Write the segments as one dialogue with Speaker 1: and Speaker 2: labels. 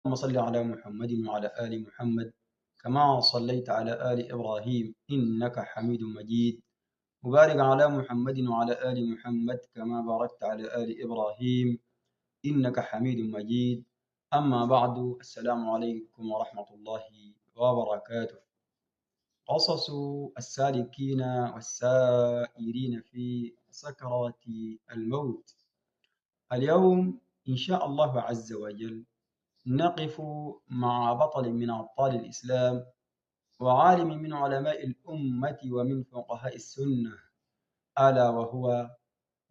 Speaker 1: اللهم صل على محمد وعلى آل محمد كما صليت على آل إبراهيم إنك حميد مجيد، وبارك على محمد وعلى آل محمد كما باركت على آل إبراهيم إنك حميد مجيد. أما بعد، السلام عليكم ورحمة الله وبركاته. قصص السالكين والسائرين في سكرات الموت. اليوم إن شاء الله عز وجل نقف مع بطل من أبطال الإسلام وعالم من علماء الأمة ومن فقهاء السنة، ألا وهو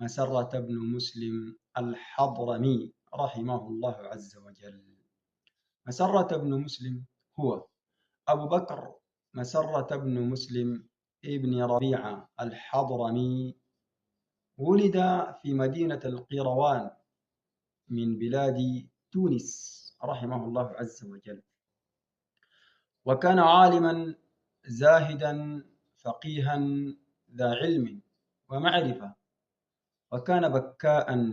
Speaker 1: مسرة بن مسلم الحضرمي رحمه الله عز وجل. مسرة بن مسلم هو أبو بكر مسرة بن مسلم ابن ربيعة الحضرمي، ولد في مدينة القيروان من بلاد تونس رحمه الله عز وجل، وكان عالما زاهدا فقيها ذا علم ومعرفة، وكان بكاء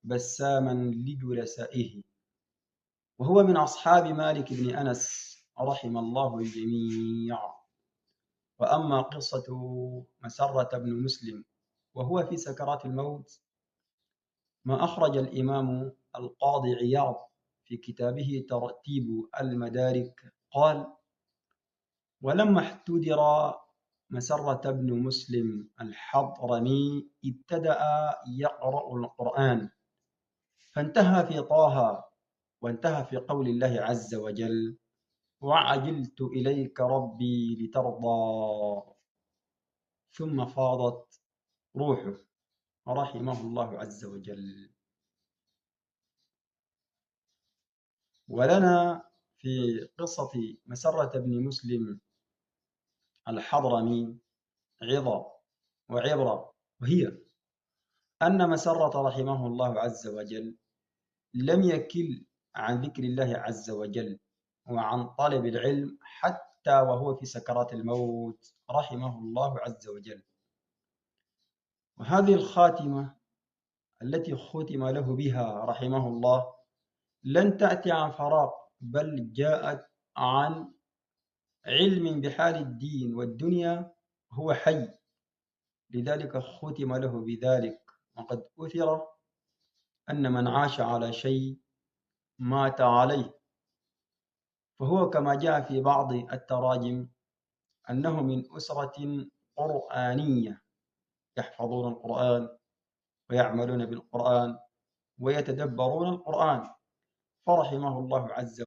Speaker 1: بساما لجلسائه، وهو من أصحاب مالك بن أنس رحم الله الجميع. وأما قصة مسرة بن مسلم وهو في سكرات الموت، ما أخرج الإمام القاضي عياض في كتابه ترتيب المدارك قال: ولما احتدر مسرة بن مسلم الحضرمي ابتدأ يقرأ القرآن، فانتهى في طه، وانتهى في قول الله عز وجل: وعجلت إليك ربي لترضى، ثم فاضت روحه رحمه الله عز وجل. ولنا في قصة مسرة بن مسلم الحضرمي عظة وعبرة، وهي أن مسرة رحمه الله عز وجل لم يكل عن ذكر الله عز وجل وعن طلب العلم حتى وهو في سكرات الموت رحمه الله عز وجل. وهذه الخاتمة التي ختم له بها رحمه الله لن تأتي عن فراغ، بل جاءت عن علم بحال الدين والدنيا، هو حي، لذلك ختم له بذلك. وقد أثر أن من عاش على شيء مات عليه، فهو كما جاء في بعض التراجم أنه من أسرة قرآنية يحفظون القرآن ويعملون بالقرآن ويتدبرون القرآن، فرحمه الله عز وجل.